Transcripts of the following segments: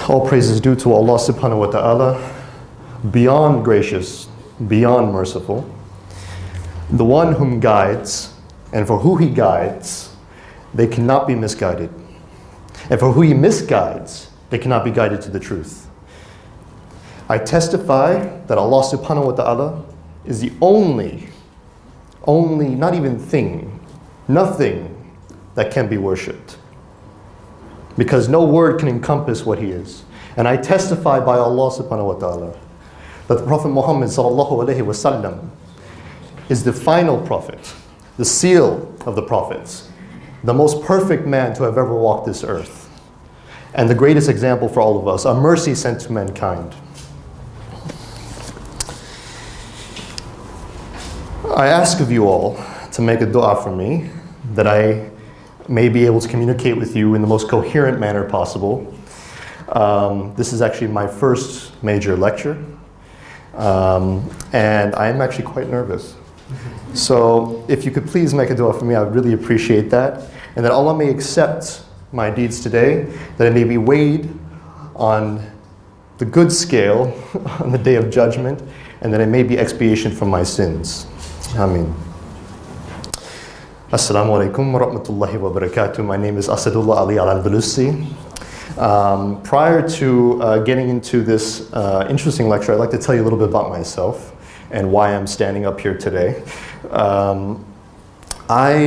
All praise is due to Allah subhanahu wa ta'ala, beyond gracious, beyond merciful, the one whom guides, and for who he guides, they cannot be misguided. And for who he misguides, they cannot be guided to the truth. I testify that Allah subhanahu wa ta'ala is the only, not even thing, nothing that can be worshipped. Because no word can encompass what he is. And I testify by Allah subhanahu wa ta'ala that the Prophet Muhammad sallallahu alayhi wa sallam is the final prophet, the seal of the prophets, the most perfect man to have ever walked this earth, and the greatest example for all of us, a mercy sent to mankind. I ask of you all to make a dua for me, that I may be able to communicate with you in the most coherent manner possible. This is actually my first major lecture, and I am actually quite nervous. So if you could please make a dua for me, I would really appreciate that. And that Allah may accept my deeds today, that it may be weighed on the good scale on the day of judgment, and that it may be expiation for my sins. Ameen. Assalamu alaikum wa rahmatullahi wa barakatuh. My name is Asadullah Ali al-Andalusi. Prior to getting into this interesting lecture, I'd like to tell you a little bit about myself and why I'm standing up here today. I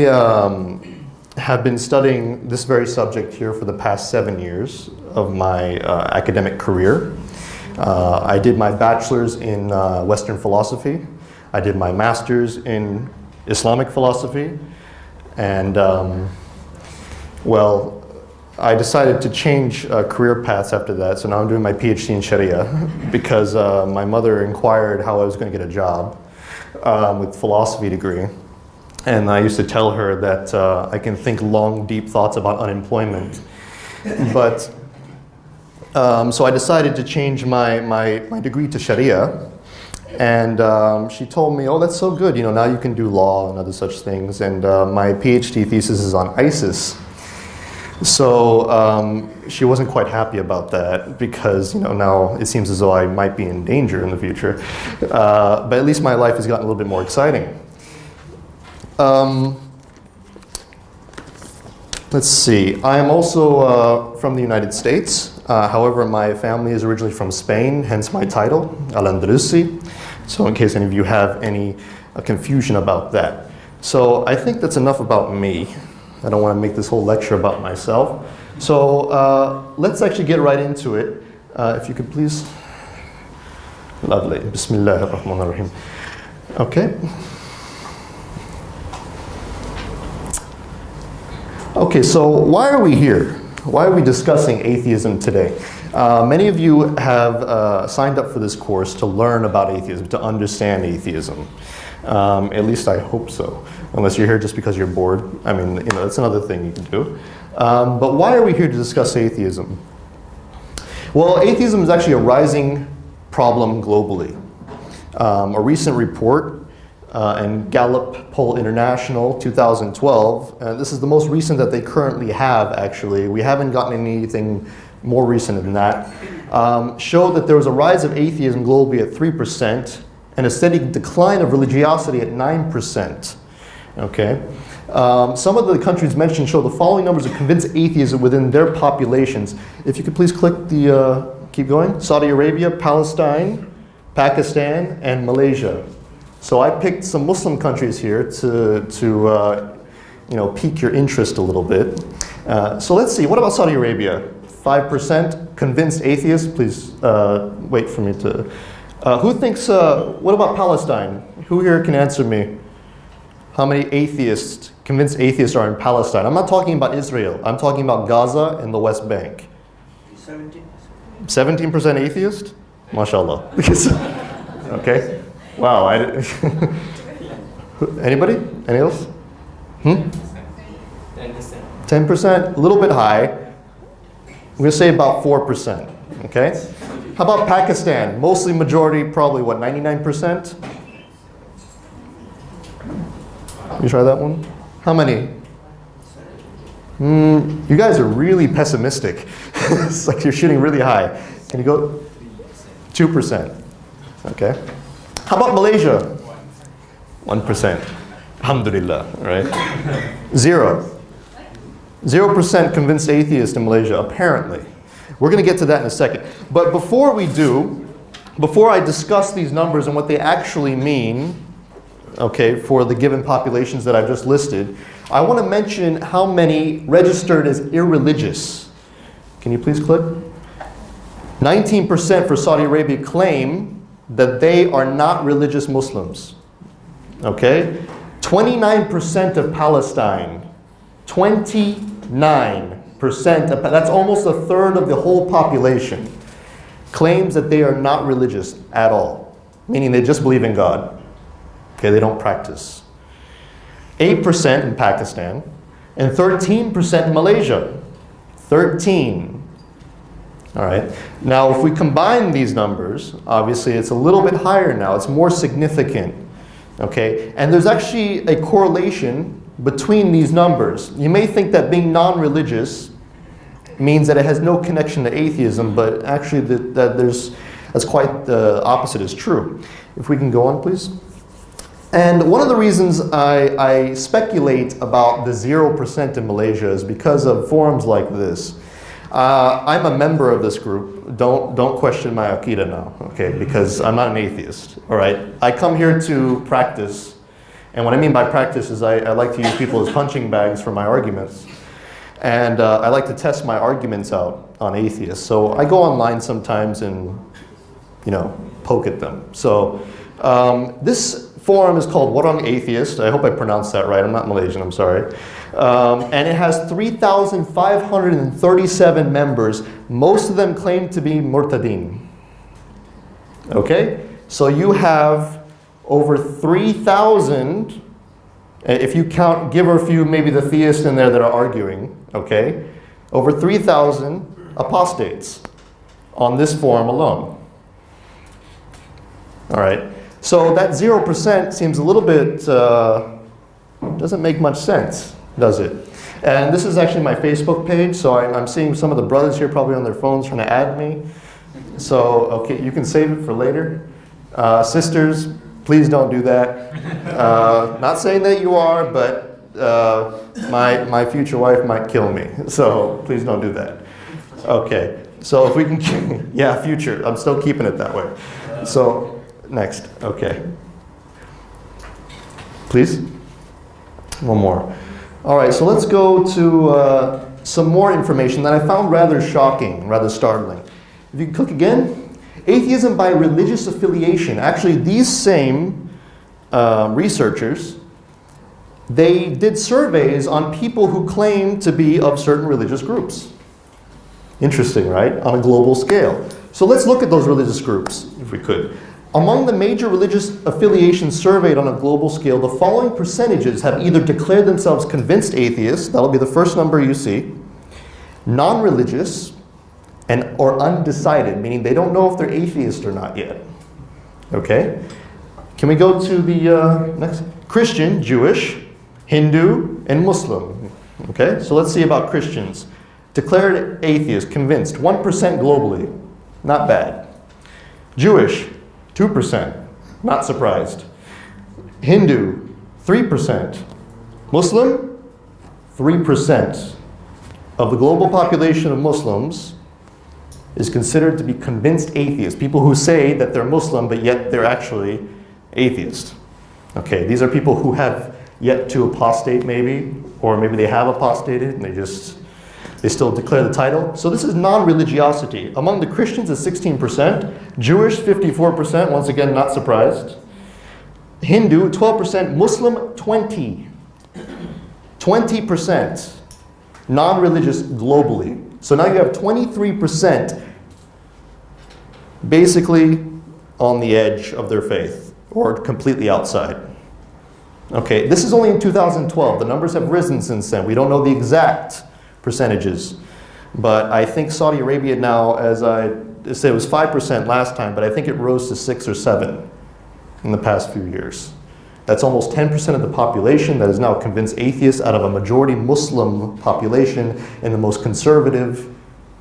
have been studying this very subject here for the past 7 years of my academic career. I did my bachelor's in Western philosophy. I did my master's in Islamic philosophy. And, well, I decided to change career paths after that, so now I'm doing my PhD in Sharia because my mother inquired how I was going to get a job with philosophy degree. And I used to tell her that I can think long, deep thoughts about unemployment. But, so I decided to change my degree to Sharia. And she told me, oh, that's so good, you know, now you can do law and other such things. And my PhD thesis is on ISIS. So she wasn't quite happy about that because, you know, now it seems as though I might be in danger in the future. But at least my life has gotten a little bit more exciting. Let's see, I am also from the United States. However, my family is originally from Spain, hence my title, Al-Andalusi. So in case any of you have any confusion about that. So I think that's enough about me. I don't want to make this whole lecture about myself. So let's actually get right into it. If you could please. Lovely. Bismillah ar-Rahman ar-Rahim. Okay. Okay, so why are we here? Why are we discussing atheism today? Many of you have signed up for this course to learn about atheism, to understand atheism. At least I hope so. Unless you're here just because you're bored. I mean, you know, that's another thing you can do. But why are we here to discuss atheism? Well, atheism is actually a rising problem globally. A recent report in Gallup Poll International 2012, this is the most recent that they currently have, actually. We haven't gotten anything more recent than that, showed that there was a rise of atheism globally at 3% and a steady decline of religiosity at 9%. Okay? Some of the countries mentioned show the following numbers of convinced atheists within their populations. If you could please click the, keep going. Saudi Arabia, Palestine, Pakistan, and Malaysia. So I picked some Muslim countries here to you know, pique your interest a little bit. So let's see, what about Saudi Arabia? 5% convinced atheists. Please wait for me to. Who thinks, what about Palestine? Who here can answer me? How many atheists, convinced atheists are in Palestine? I'm not talking about Israel. I'm talking about Gaza and the West Bank. 17%. 17% atheist? MashaAllah. Okay. Wow. Anybody? Any else? 10%. 10%? A little bit high. I'm going to say about 4%. Okay? How about Pakistan? Mostly majority, probably what, 99%? You try that one? How many? You guys are really pessimistic. It's like you're shooting really high. Can you go? 2%. Okay. How about Malaysia? 1%. Alhamdulillah, right? 0% convinced atheist in Malaysia, apparently. We're going to get to that in a second. But before we do, before I discuss these numbers and what they actually mean, okay, for the given populations that I've just listed, I want to mention how many registered as irreligious. Can you please click? 19% for Saudi Arabia claim that they are not religious Muslims. Okay? 29% of Palestine. 29%. That's almost a third of the whole population. Claims that they are not religious at all. Meaning they just believe in God. Okay, they don't practice. 8% in Pakistan. And 13% in Malaysia. 13. All right. Now, if we combine these numbers, obviously it's a little bit higher now. It's more significant. Okay. And there's actually a correlation between these numbers. You may think that being non-religious means that it has no connection to atheism, but actually that's quite the opposite is true. If we can go on, please. And one of the reasons I speculate about the 0% in Malaysia is because of forums like this. I'm a member of this group. Don't question my Aqidah now, okay? Because I'm not an atheist, all right? I come here to practice, and what I mean by practice is I like to use people as punching bags for my arguments. And I like to test my arguments out on atheists. So I go online sometimes and, poke at them. So this forum is called Warang Atheist. I hope I pronounced that right. I'm not Malaysian, I'm sorry. And it has 3,537 members. Most of them claim to be murtadin. Okay? So you have over 3,000, if you count, give or few, maybe the theists in there that are arguing, okay? Over 3,000 apostates on this forum alone. All right. So that 0% seems a little bit, doesn't make much sense, does it? And this is actually my Facebook page, so I'm seeing some of the brothers here probably on their phones trying to add me. So, okay, you can save it for later. Sisters, please don't do that. Not saying that you are, but my future wife might kill me, so please don't do that. Okay, so if we can, yeah, future, I'm still keeping it that way. So, next, okay. Please? One more. All right, so let's go to some more information that I found rather shocking, rather startling. If you can click again. Atheism by religious affiliation. Actually, these same researchers, they did surveys on people who claim to be of certain religious groups. Interesting, right? On a global scale. So let's look at those religious groups, if we could. Among the major religious affiliations surveyed on a global scale, the following percentages have either declared themselves convinced atheists, that'll be the first number you see, non-religious, or undecided, meaning they don't know if they're atheist or not yet. Okay? Can we go to the next? Christian, Jewish, Hindu, and Muslim. Okay? So let's see about Christians. Declared atheist, convinced, 1% globally. Not bad. Jewish, 2%. Not surprised. Hindu, 3%. Muslim, 3%. Of the global population of Muslims is considered to be convinced atheists. People who say that they're Muslim, but yet they're actually atheist. Okay, these are people who have yet to apostate maybe, or maybe they have apostated and they still declare the title. So this is non-religiosity. Among the Christians is 16%, Jewish 54%, once again not surprised. Hindu 12%, Muslim 20%. Non-religious globally. So now you have 23% basically on the edge of their faith or completely outside. Okay, this is only in 2012. The numbers have risen since then. We don't know the exact percentages. But I think Saudi Arabia now, as I said, it was 5% last time, but I think it rose to 6 or 7 in the past few years. That's almost 10% of the population that is now convinced atheist out of a majority Muslim population in the most conservative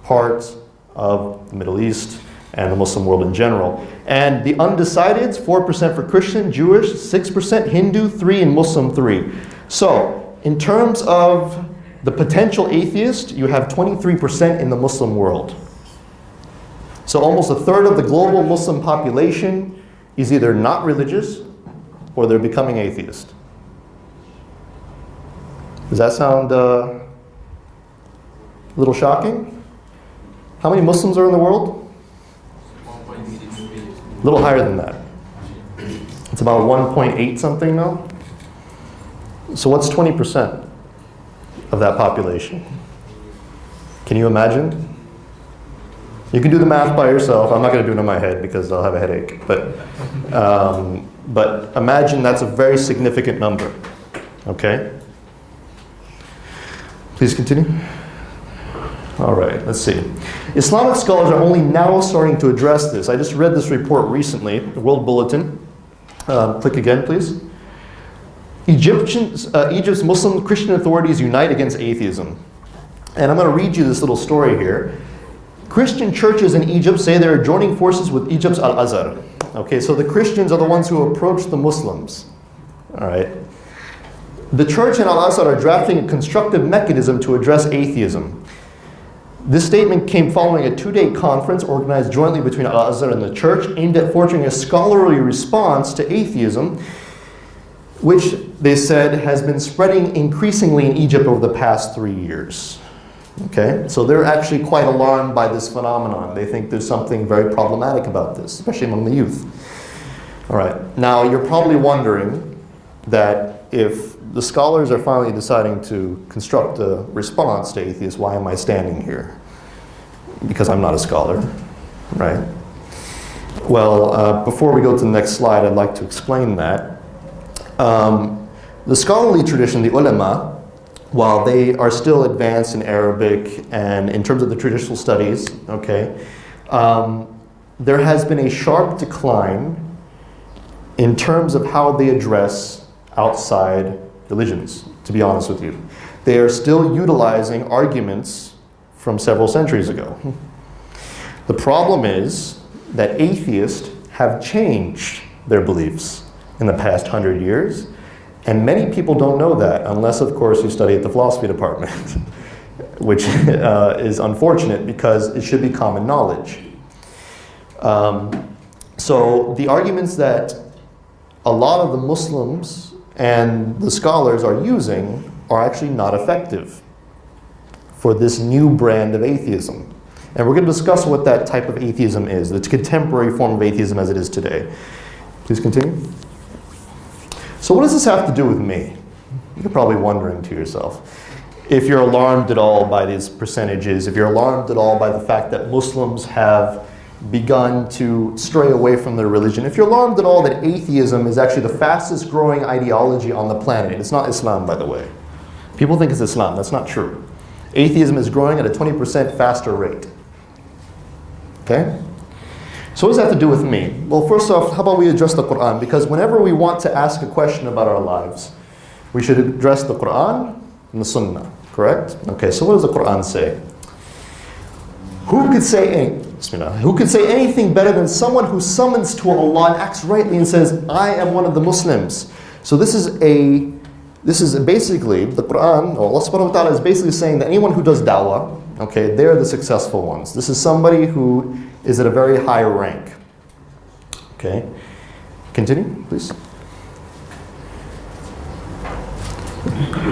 parts of the Middle East and the Muslim world in general. And the undecideds, 4% for Christian, Jewish, 6%, Hindu, 3%, and Muslim, 3%. So, in terms of the potential atheist, you have 23% in the Muslim world. So almost a third of the global Muslim population is either not religious or they're becoming atheist. Does that sound a little shocking? How many Muslims are in the world? A little higher than that. It's about 1.8 something now. So what's 20% of that population? Can you imagine? You can do the math by yourself. I'm not going to do it in my head because I'll have a headache. But imagine that's a very significant number. Okay? Please continue. All right, let's see. Islamic scholars are only now starting to address this. I just read this report recently, the World Bulletin. Click again, please. Egypt's Muslim Christian authorities unite against atheism. And I'm going to read you this little story here. Christian churches in Egypt say they're joining forces with Egypt's Al-Azhar. Okay, so the Christians are the ones who approach the Muslims. All right. The church and Al-Azhar are drafting a constructive mechanism to address atheism. This statement came following a 2-day conference organized jointly between Al-Azhar and the church aimed at forging a scholarly response to atheism, which they said has been spreading increasingly in Egypt over the past 3 years. Okay, so they're actually quite alarmed by this phenomenon. They think there's something very problematic about this, especially among the youth. All right, now you're probably wondering that if the scholars are finally deciding to construct a response to atheists, why am I standing here? Because I'm not a scholar, right? Well, before we go to the next slide, I'd like to explain that. The scholarly tradition, the ulama, while they are still advanced in Arabic and in terms of the traditional studies, okay, there has been a sharp decline in terms of how they address outside religions, to be honest with you. They are still utilizing arguments from several centuries ago. The problem is that atheists have changed their beliefs in the past 100 years. And many people don't know that, unless, of course, you study at the philosophy department, which is unfortunate because it should be common knowledge. So the arguments that a lot of the Muslims and the scholars are using are actually not effective for this new brand of atheism. And we're going to discuss what that type of atheism is, the contemporary form of atheism as it is today. Please continue. So what does this have to do with me? You're probably wondering to yourself. If you're alarmed at all by these percentages, if you're alarmed at all by the fact that Muslims have begun to stray away from their religion, if you're alarmed at all that atheism is actually the fastest growing ideology on the planet. It's not Islam, by the way. People think it's Islam. That's not true. Atheism is growing at a 20% faster rate. Okay? So what does that have to do with me? Well, first off, how about we address the Quran? Because whenever we want to ask a question about our lives, we should address the Quran and the Sunnah, correct? Okay, so what does the Quran say? Who could say anything better than someone who summons to Allah and acts rightly and says, I am one of the Muslims? So this is basically, the Quran, or Allah subhanahu wa ta'ala is basically saying that anyone who does da'wah, okay, they're the successful ones. This is somebody who is at a very high rank. Okay, continue, please.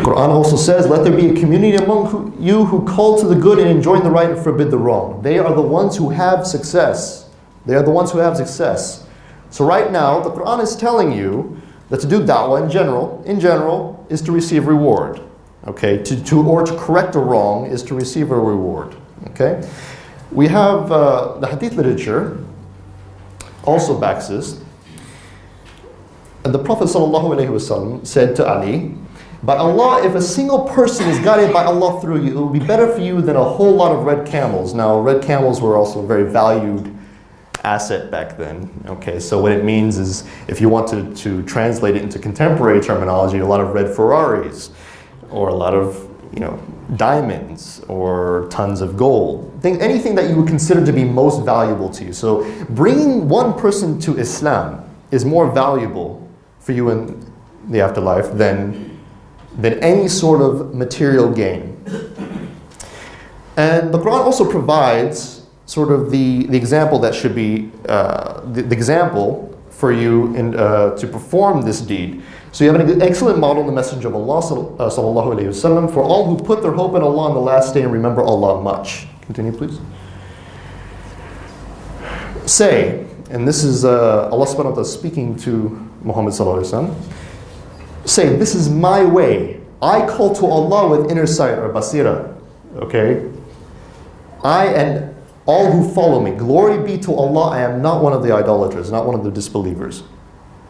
Quran also says, let there be a community among you who call to the good and enjoin the right and forbid the wrong. They are the ones who have success. They are the ones who have success. So right now, the Quran is telling you that to do da'wah in general, is to receive reward. Okay, or to correct a wrong is to receive a reward. Okay, we have the hadith literature also backs this. And the Prophet ﷺ said to Ali, by Allah, if a single person is guided by Allah through you, it will be better for you than a whole lot of red camels. Now, red camels were also a very valued asset back then. Okay, so what it means is, if you want to translate it into contemporary terminology, a lot of red Ferraris, or a lot of, you know, diamonds, or tons of gold. Anything that you would consider to be most valuable to you. So bringing one person to Islam is more valuable for you in the afterlife than any sort of material gain. And the Quran also provides sort of the example that should be the example for you to perform this deed. So you have an excellent model in the Messenger of Allah sallallahu alaihi wasallam for all who put their hope in Allah on the last day and remember Allah much. Continue, please. Say, and this is Allah subhanahu wa ta'ala speaking to Muhammad sallallahu alaihi wasallam. Say, this is my way. I call to Allah with inner sight or basira. Okay? I and all who follow me. Glory be to Allah, I am not one of the idolaters, not one of the disbelievers.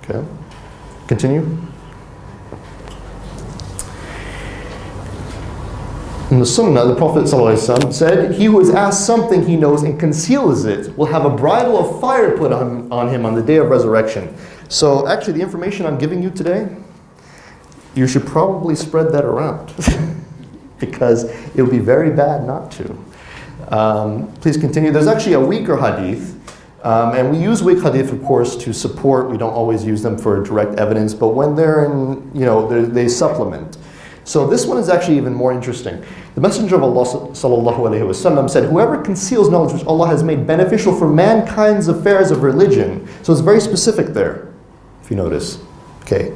Okay? Continue. In the Sunnah, the Prophet ﷺ said, he who is asked something he knows and conceals it will have a bridle of fire put on him on the day of resurrection. So actually the information I'm giving you today, you should probably spread that around because it would be very bad not to. Please continue. There's actually a weaker hadith, and we use weak hadith, of course, to support. We don't always use them for direct evidence, but when they're in, you know, they supplement. So this one is actually even more interesting. The Messenger of Allah sallallahu alaihi wasallam said, whoever conceals knowledge which Allah has made beneficial for mankind's affairs of religion. So it's very specific there, if you notice. Okay.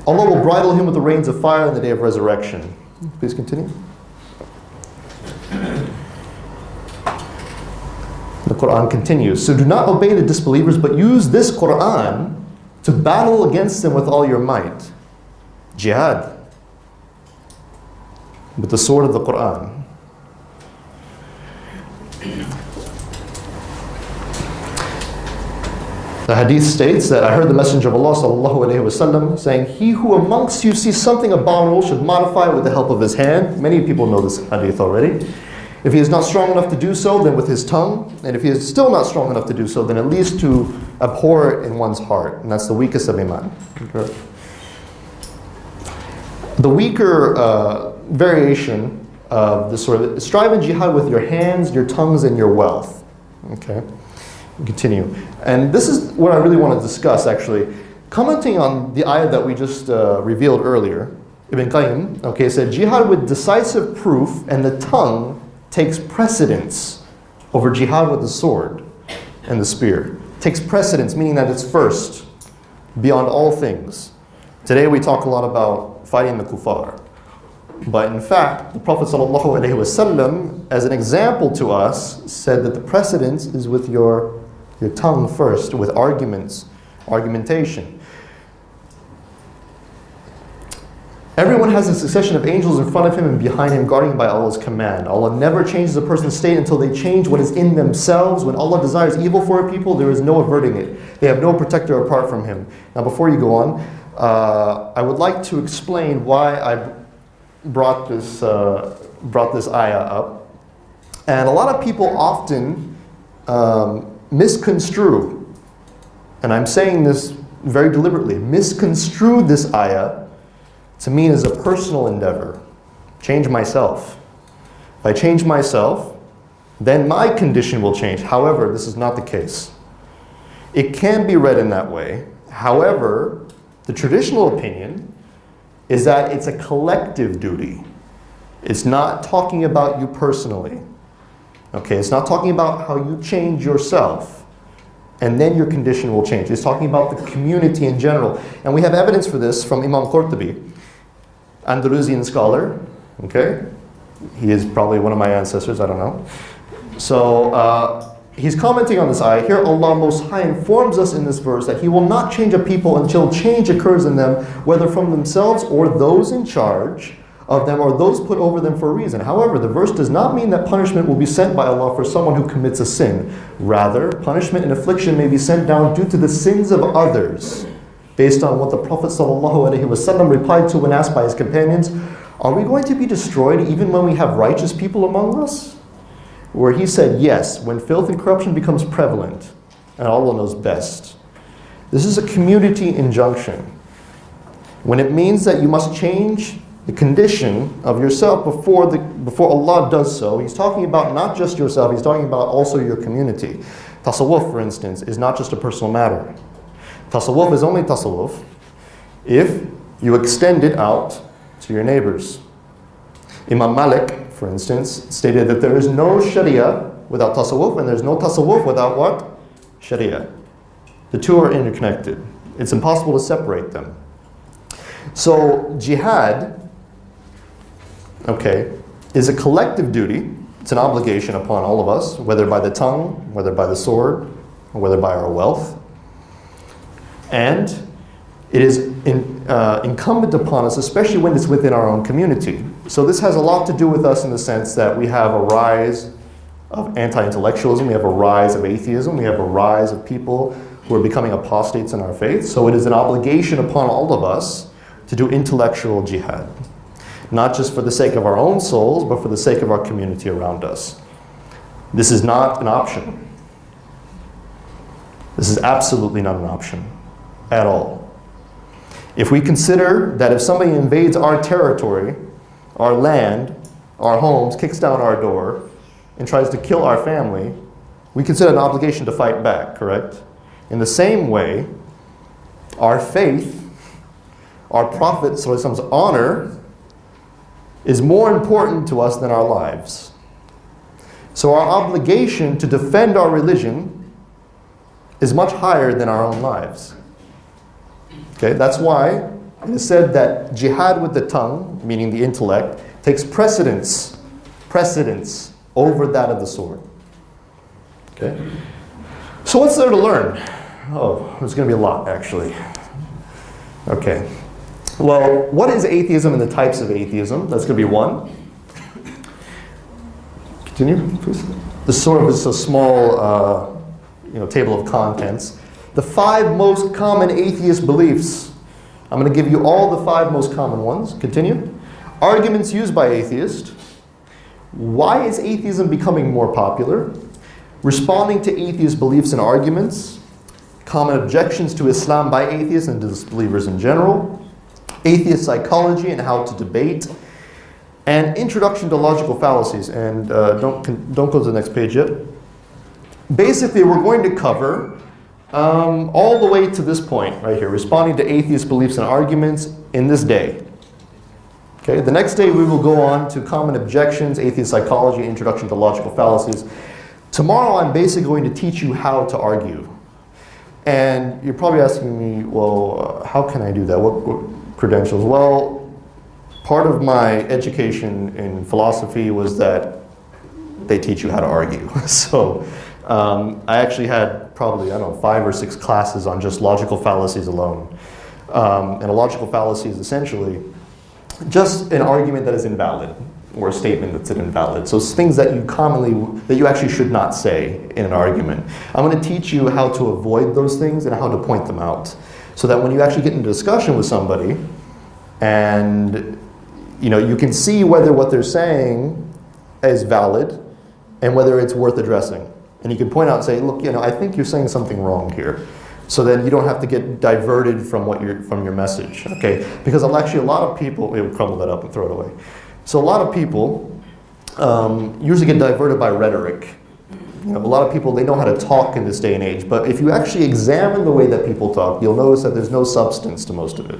Allah will bridle him with the reins of fire on the day of resurrection. Please continue. The Quran continues. So do not obey the disbelievers, but use this Quran to battle against them with all your might. Jihad. With the sword of the Quran. The hadith states that I heard the Messenger of Allah sallallahu alaihi wasallam saying, he who amongst you sees something abominable should modify it with the help of his hand. Many people know this hadith already. If he is not strong enough to do so, then with his tongue. And if he is still not strong enough to do so, then at least to abhor it in one's heart. And that's the weakest of iman. Okay. The weaker variation of this sort of, strive in jihad with your hands, your tongues, and your wealth. Okay, continue. And this is what I really want to discuss, actually. Commenting on the ayah that we just revealed earlier, Ibn Qayyim, okay, said, jihad with decisive proof and the tongue takes precedence over jihad with the sword and the spear. Takes precedence, meaning that it's first, beyond all things. Today we talk a lot about fighting the kuffar. But in fact, the Prophet ﷺ, as an example to us, said that the precedence is with your tongue first, with argumentation. Everyone has a succession of angels in front of him and behind him, guarding by Allah's command. Allah never changes a person's state until they change what is in themselves. When Allah desires evil for a people, there is no averting it. They have no protector apart from him. Now before you go on, I would like to explain why I brought this ayah up. And a lot of people often misconstrue, and I'm saying this very deliberately, misconstrue this ayah to mean as a personal endeavor. Change myself. If I change myself, then my condition will change. However, this is not the case. It can be read in that way. However, the traditional opinion is that it's a collective duty. It's not talking about you personally. Okay, it's not talking about how you change yourself and then your condition will change. It's talking about the community in general. And we have evidence for this from Imam Qurtubi, Andalusian scholar. Okay, he is probably one of my ancestors, I don't know. So he's commenting on this ayah. Here Allah Most High informs us in this verse that He will not change a people until change occurs in them, whether from themselves or those in charge of them or those put over them for a reason. However, the verse does not mean that punishment will be sent by Allah for someone who commits a sin. Rather, punishment and affliction may be sent down due to the sins of others, based on what the Prophet ﷺ replied to when asked by his companions, are we going to be destroyed even when we have righteous people among us? Where he said, yes, when filth and corruption becomes prevalent, and Allah knows best. This is a community injunction. When it means that you must change the condition of yourself before Allah does so, He's talking about not just yourself, He's talking about also your community. Tasawwuf, for instance, is not just a personal matter. Tasawwuf is only tasawwuf if you extend it out to your neighbors. Imam Malik, for instance, stated that there is no Sharia without tasawwuf, and there's no tasawwuf without what? Sharia. The two are interconnected. It's impossible to separate them. So jihad, okay, is a collective duty. It's an obligation upon all of us, whether by the tongue, whether by the sword, or whether by our wealth. And it is incumbent upon us, especially when it's within our own community. So this has a lot to do with us in the sense that we have a rise of anti-intellectualism, we have a rise of atheism, we have a rise of people who are becoming apostates in our faith. So it is an obligation upon all of us to do intellectual jihad. Not just for the sake of our own souls, but for the sake of our community around us. This is not an option. This is absolutely not an option at all. If we consider that if somebody invades our territory, our land, our homes, kicks down our door, and tries to kill our family, we consider an obligation to fight back, correct? In the same way, our faith, our Prophet ﷺ's honor, is more important to us than our lives. So our obligation to defend our religion is much higher than our own lives. Okay, that's why it is said that jihad with the tongue, meaning the intellect, takes precedence over that of the sword. Okay? So what's there to learn? Oh, there's going to be a lot, actually. Okay. Well, what is atheism and the types of atheism? That's going to be one. Continue, please. This sort of is a small table of contents. The 5 most common atheist beliefs. I'm going to give you all the 5 most common ones. Continue. Arguments used by atheists. Why is atheism becoming more popular? Responding to atheist beliefs and arguments. Common objections to Islam by atheists and disbelievers in general. Atheist psychology and how to debate. And introduction to logical fallacies. And don't go to the next page yet. Basically, we're going to cover all the way to this point right here, responding to atheist beliefs and arguments in this day. Okay, the next day we will go on to common objections, atheist psychology, introduction to logical fallacies. Tomorrow I'm basically going to teach you how to argue. And you're probably asking me, well, how can I do that? What credentials? Well, part of my education in philosophy was that they teach you how to argue. So I actually had probably, 5 or 6 classes on just logical fallacies alone. And a logical fallacy is essentially just an argument that is invalid, or a statement that's invalid. So it's things that you actually should not say in an argument. I'm going to teach you how to avoid those things and how to point them out, so that when you actually get into discussion with somebody, and you can see whether what they're saying is valid and whether it's worth addressing. And you can point out and say, look, I think you're saying something wrong here. So then you don't have to get diverted from your message, okay? Because actually a lot of people, we would crumble that up and throw it away. So a lot of people usually get diverted by rhetoric. A lot of people, they know how to talk in this day and age, but if you actually examine the way that people talk, you'll notice that there's no substance to most of it.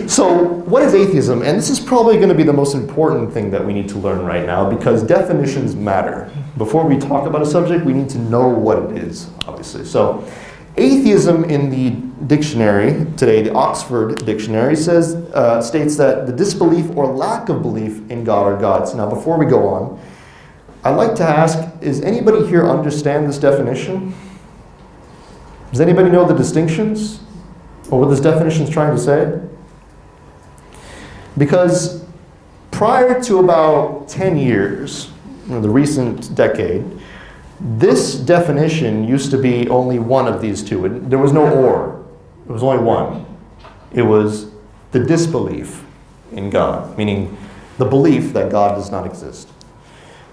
So what is atheism? And this is probably going to be the most important thing that we need to learn right now, because definitions matter. Before we talk about a subject, we need to know what it is, obviously. So atheism in the dictionary today, the Oxford Dictionary, states that the disbelief or lack of belief in God or gods. Now, before we go on, I'd like to ask, does anybody here understand this definition? Does anybody know the distinctions, or what this definition is trying to say? Because prior to about 10 years, the recent decade, this definition used to be only one of these two. There was no or. It was only one. It was the disbelief in God, meaning the belief that God does not exist.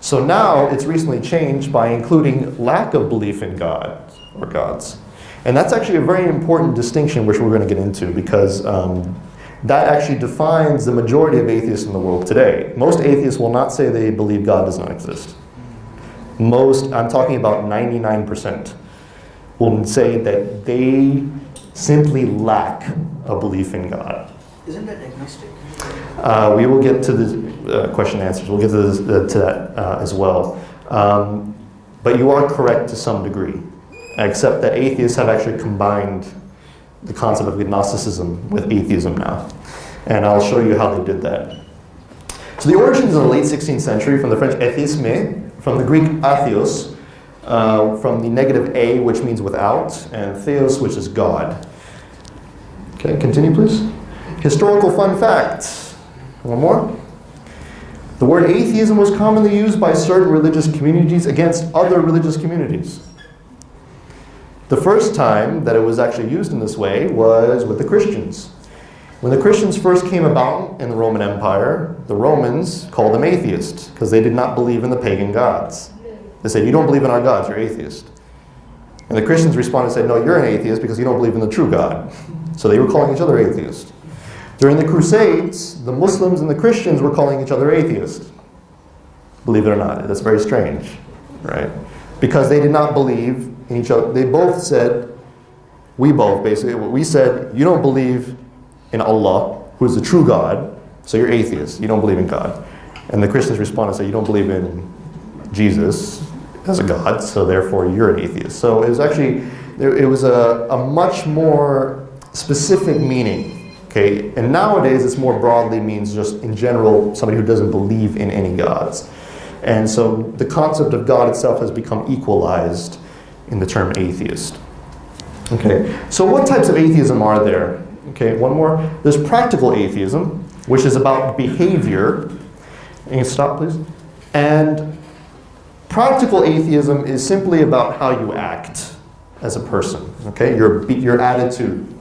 So now it's recently changed by including lack of belief in God. or gods. And that's actually a very important distinction, which we're going to get into, because that actually defines the majority of atheists in the world today. Most atheists will not say they believe God does not exist. Most, I'm talking about 99%, will say that they simply lack a belief in God. Isn't that agnostic? We will get to the question and answers. We'll get to that as well. But you are correct to some degree, except that atheists have actually combined the concept of agnosticism with atheism now. And I'll show you how they did that. So the origins in the late 16th century, from the French atheisme, from the Greek atheos, from the negative a, which means without, and theos, which is God. Okay, continue please. Historical fun facts. One more. The word atheism was commonly used by certain religious communities against other religious communities. The first time that it was actually used in this way was with the Christians. When the Christians first came about in the Roman Empire, the Romans called them atheists because they did not believe in the pagan gods. They said, you don't believe in our gods, you're atheist. And the Christians responded and said, no, you're an atheist because you don't believe in the true God. So they were calling each other atheists. During the Crusades, the Muslims and the Christians were calling each other atheists. Believe it or not, that's very strange, right? Because they did not believe in each other. They both said, we both basically, we said, you don't believe in Allah, who is the true God, so you're atheist, you don't believe in God. And the Christians responded and said, you don't believe in Jesus as a God, so therefore you're an atheist. So it was actually, it was a much more specific meaning, okay? And nowadays it's more broadly means just in general somebody who doesn't believe in any gods. And so the concept of God itself has become equalized in the term atheist. Okay, so what types of atheism are there? Okay, one more. There's practical atheism, which is about behavior. You can stop, please. And practical atheism is simply about how you act as a person. Okay, your attitude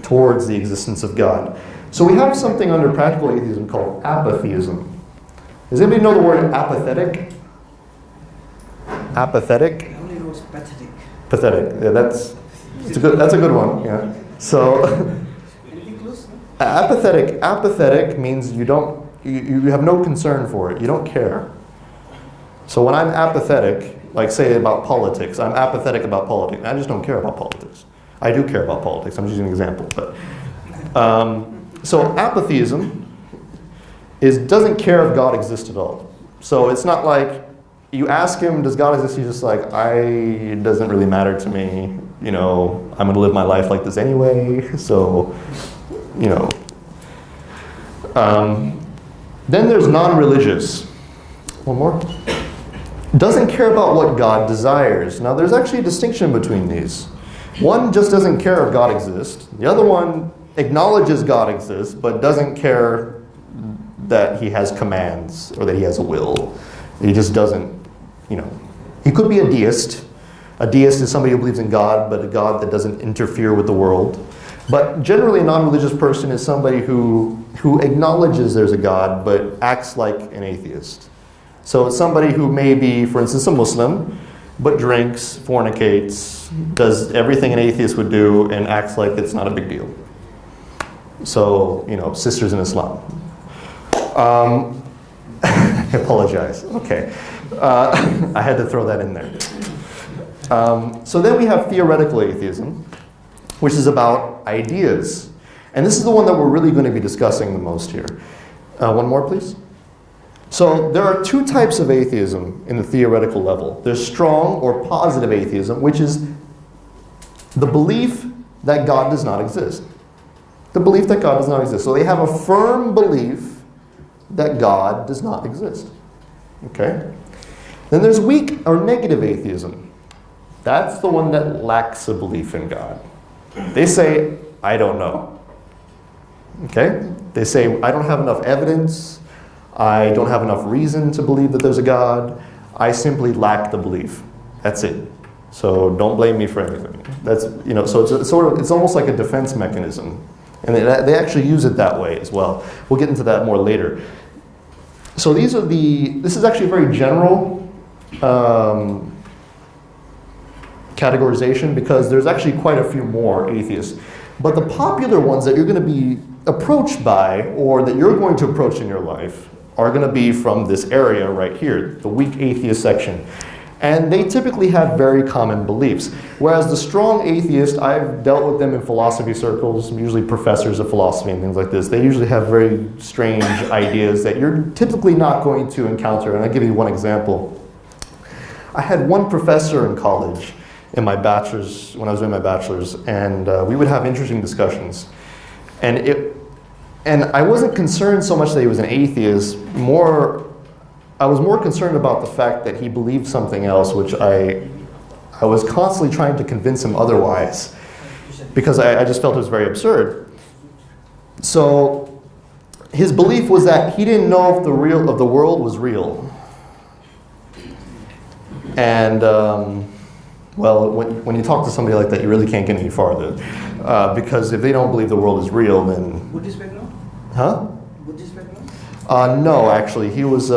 towards the existence of God. So we have something under practical atheism called apatheism. Does anybody know the word apathetic? Apathetic? I only know it's pathetic. Pathetic. Yeah, that's a good one. Yeah. So Anything close? apathetic means you have no concern for it. You don't care. So when I'm apathetic, like say about politics, I'm apathetic about politics. I just don't care about politics. I do care about politics. I'm just using an example. But so apatheism doesn't care if God exists at all. So it's not like you ask him, does God exist? He's just like, it doesn't really matter to me. You know, I'm going to live my life like this anyway. So, you know. Then there's non-religious. One more. Doesn't care about what God desires. Now there's actually a distinction between these. One just doesn't care if God exists. The other one acknowledges God exists, but doesn't care that he has commands or that he has a will. He just doesn't, you know. He could be a deist. A deist is somebody who believes in God, but a God that doesn't interfere with the world. But generally a non-religious person is somebody who acknowledges there's a God, but acts like an atheist. So it's somebody who may be, for instance, a Muslim, but drinks, fornicates, does everything an atheist would do, and acts like it's not a big deal. So, you know, sisters in Islam. I apologize. Okay. I had to throw that in there. So then we have theoretical atheism, which is about ideas. And this is the one that we're really going to be discussing the most here. One more, please. So there are two types of atheism in the theoretical level. There's strong or positive atheism, which is the belief that God does not exist. The belief that God does not exist. So they have a firm belief that God does not exist. Okay? Then there's weak or negative atheism. That's the one that lacks a belief in God. They say, I don't know. Okay? They say, I don't have enough evidence. I don't have enough reason to believe that there's a God. I simply lack the belief. That's it. So don't blame me for anything. That's, you know, so it's almost like a defense mechanism. And they actually use it that way as well. We'll get into that more later. So this is actually a very general categorization because there's actually quite a few more atheists. But the popular ones that you're going to be approached by, or that you're going to approach in your life, are going to be from this area right here, the weak atheist section. And they typically have very common beliefs. Whereas the strong atheist, I've dealt with them in philosophy circles, usually professors of philosophy and things like this. They usually have very strange ideas that you're typically not going to encounter. And I'll give you one example. I had one professor in college in my bachelor's, when I was doing my bachelor's, and we would have interesting discussions. And I wasn't concerned so much that he was an atheist, I was more concerned about the fact that he believed something else, which I was constantly trying to convince him otherwise, because I just felt it was very absurd. So his belief was that he didn't know if the world was real. And well, when you talk to somebody like that, you really can't get any farther, because if they don't believe the world is real, then Buddhist background? huh? Buddhist background? No, actually, he was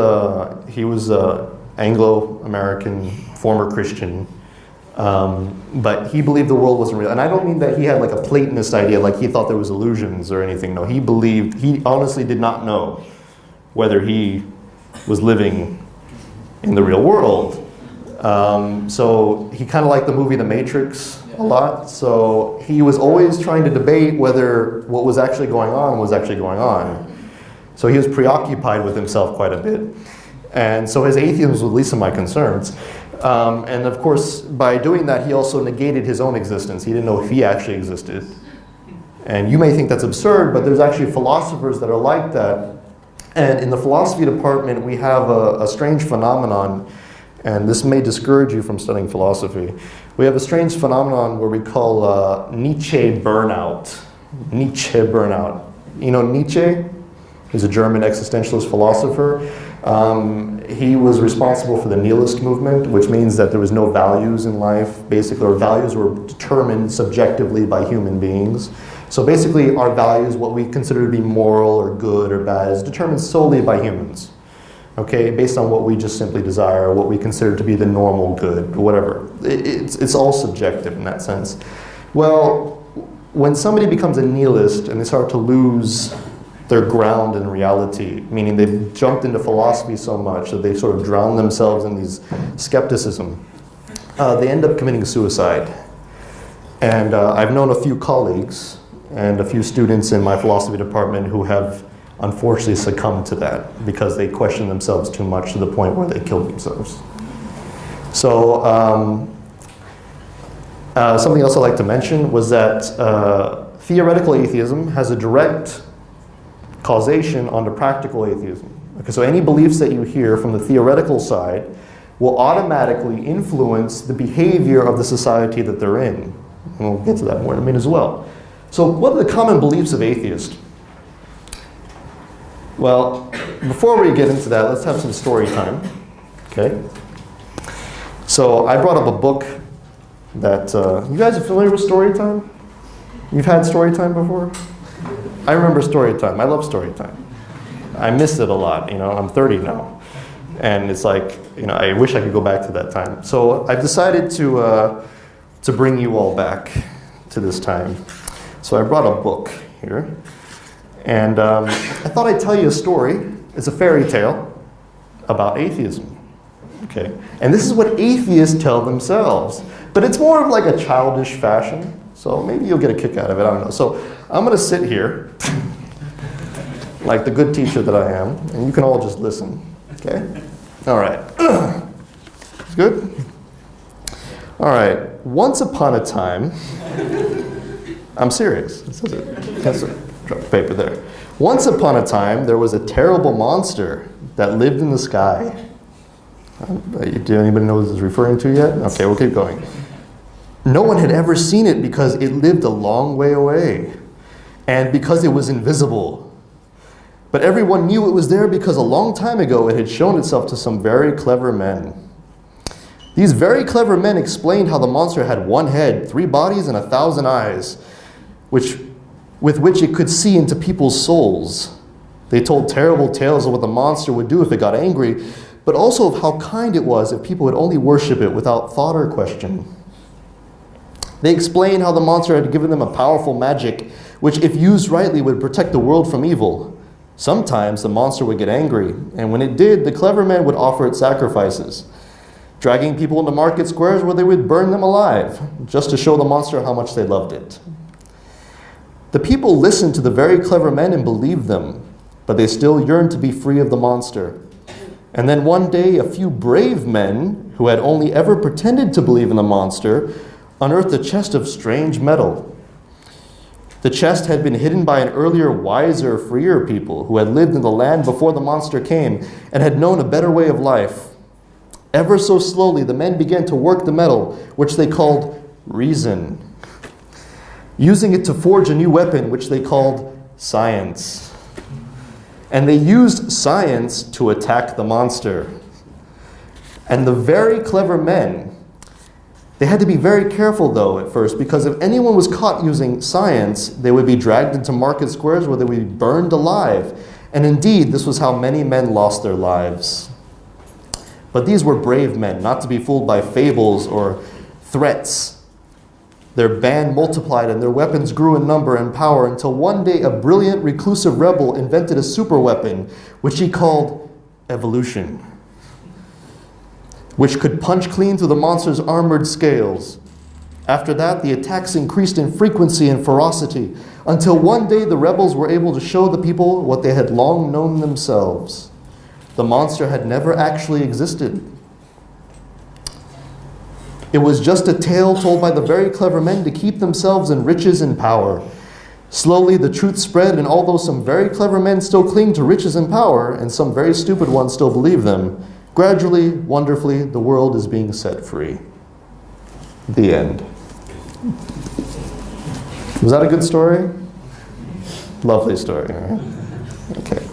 Anglo-American, former Christian, but he believed the world wasn't real. And I don't mean that he had like a Platonist idea, like he thought there was illusions or anything. No, he honestly did not know whether he was living in the real world. So he kind of liked the movie The Matrix a lot. So he was always trying to debate whether what was actually going on was actually going on. So he was preoccupied with himself quite a bit. And so his atheism was the least of my concerns. And of course, by doing that, he also negated his own existence. He didn't know if he actually existed. And you may think that's absurd, but there's actually philosophers that are like that. And in the philosophy department, we have a strange phenomenon, and this may discourage you from studying philosophy. We have a strange phenomenon where we call Nietzsche burnout. Nietzsche burnout. You know Nietzsche? He's a German existentialist philosopher. He was responsible for the nihilist movement, which means that there was no values in life, basically, or values were determined subjectively by human beings. So basically, our values, what we consider to be moral or good or bad, is determined solely by humans. Okay, based on what we just simply desire, what we consider to be the normal good, whatever. It's all subjective in that sense. Well, when somebody becomes a nihilist and they start to lose their ground in reality, meaning they've jumped into philosophy so much that they sort of drown themselves in these skepticism, they end up committing suicide. And I've known a few colleagues and a few students in my philosophy department who have unfortunately succumbed to that because they question themselves too much to the point where they kill themselves. So something else I'd like to mention was that theoretical atheism has a direct causation onto practical atheism. Okay, so any beliefs that you hear from the theoretical side will automatically influence the behavior of the society that they're in. And we'll get to that more in a minute as well. So what are the common beliefs of atheists? Well, before we get into that, let's have some story time. Okay? So I brought up a book that, you guys are familiar with story time? You've had story time before? I remember story time. I love story time. I miss it a lot. You know, I'm 30 now. And it's like, you know, I wish I could go back to that time. So I've decided to bring you all back to this time. So I brought a book here. And I thought I'd tell you a story. It's a fairy tale about atheism. Okay? And this is what atheists tell themselves. But it's more of like a childish fashion. So maybe you'll get a kick out of it. I don't know. So I'm going to sit here like the good teacher that I am. And you can all just listen. Okay? All right. It's good? All right. Once upon a time, I'm serious. This is it. That's it. Drop the paper there. Once upon a time, there was a terrible monster that lived in the sky. Do anybody know what this is referring to yet? Okay, we'll keep going. No one had ever seen it because it lived a long way away, and because it was invisible. But everyone knew it was there because a long time ago it had shown itself to some very clever men. These very clever men explained how the monster had 1 head, 3 bodies, and 1,000 eyes, with which it could see into people's souls. They told terrible tales of what the monster would do if it got angry, but also of how kind it was if people would only worship it without thought or question. They explain how the monster had given them a powerful magic, which if used rightly would protect the world from evil. Sometimes the monster would get angry, and when it did, the clever men would offer it sacrifices, dragging people into market squares where they would burn them alive, just to show the monster how much they loved it. The people listened to the very clever men and believed them, but they still yearned to be free of the monster. And then one day, a few brave men, who had only ever pretended to believe in the monster, unearthed a chest of strange metal. The chest had been hidden by an earlier, wiser, freer people who had lived in the land before the monster came and had known a better way of life. Ever so slowly, the men began to work the metal, which they called reason, using it to forge a new weapon, which they called science. And they used science to attack the monster. And the very clever men, they had to be very careful, though, at first, because if anyone was caught using science, they would be dragged into market squares where they would be burned alive. And indeed, this was how many men lost their lives. But these were brave men, not to be fooled by fables or threats. Their band multiplied and their weapons grew in number and power until one day a brilliant reclusive rebel invented a super weapon, which he called evolution, which could punch clean through the monster's armored scales. After that, the attacks increased in frequency and ferocity, until one day the rebels were able to show the people what they had long known themselves. The monster had never actually existed. It was just a tale told by the very clever men to keep themselves in riches and power. Slowly the truth spread, and although some very clever men still cling to riches and power, and some very stupid ones still believe them, gradually, wonderfully, the world is being set free. The end. Was that a good story? Lovely story, right? Okay.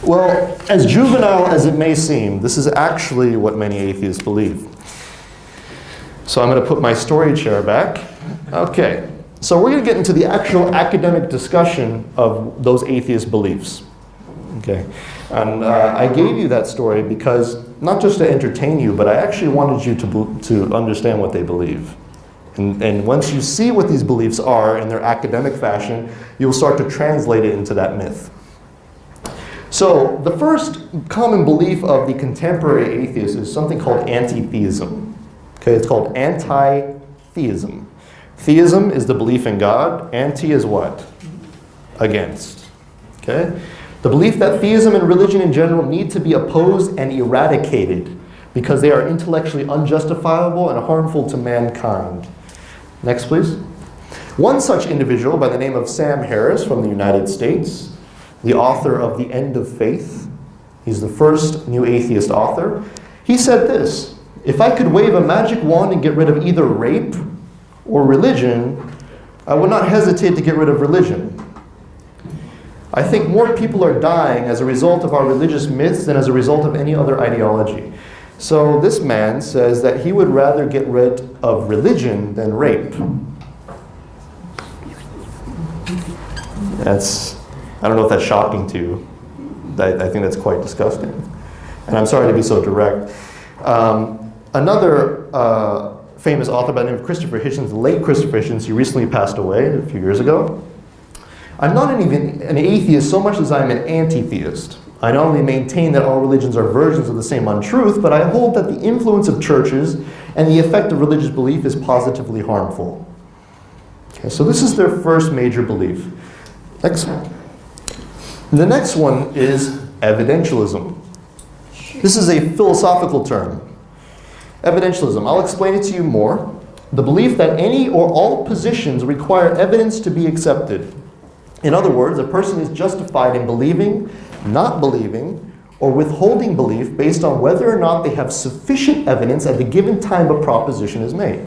Well, as juvenile as it may seem, this is actually what many atheists believe. So I'm going to put my story chair back. Okay. So we're going to get into the actual academic discussion of those atheist beliefs. Okay. And I gave you that story because, not just to entertain you, but I actually wanted you to understand what they believe. And once you see what these beliefs are in their academic fashion, you'll start to translate it into that myth. So the first common belief of the contemporary atheist is something called anti-theism. Okay, it's called anti-theism. Theism is the belief in God. Anti is what? Against. Okay? The belief that theism and religion in general need to be opposed and eradicated because they are intellectually unjustifiable and harmful to mankind. Next, please. One such individual by the name of Sam Harris from the United States, the author of The End of Faith, he's the first new atheist author, he said this: "If I could wave a magic wand and get rid of either rape or religion, I would not hesitate to get rid of religion. I think more people are dying as a result of our religious myths than as a result of any other ideology." So this man says that he would rather get rid of religion than rape. I don't know if that's shocking to you. I think that's quite disgusting. And I'm sorry to be so direct. Another famous author by the name of Christopher Hitchens, the late Christopher Hitchens, he recently passed away a few years ago. "I'm not even an atheist so much as I'm an anti-theist. I not only maintain that all religions are versions of the same untruth, but I hold that the influence of churches and the effect of religious belief is positively harmful." Okay, so this is their first major belief. Next one. The next one is evidentialism. This is a philosophical term. Evidentialism. I'll explain it to you more. The belief that any or all positions require evidence to be accepted. In other words, a person is justified in believing, not believing, or withholding belief based on whether or not they have sufficient evidence at the given time a proposition is made.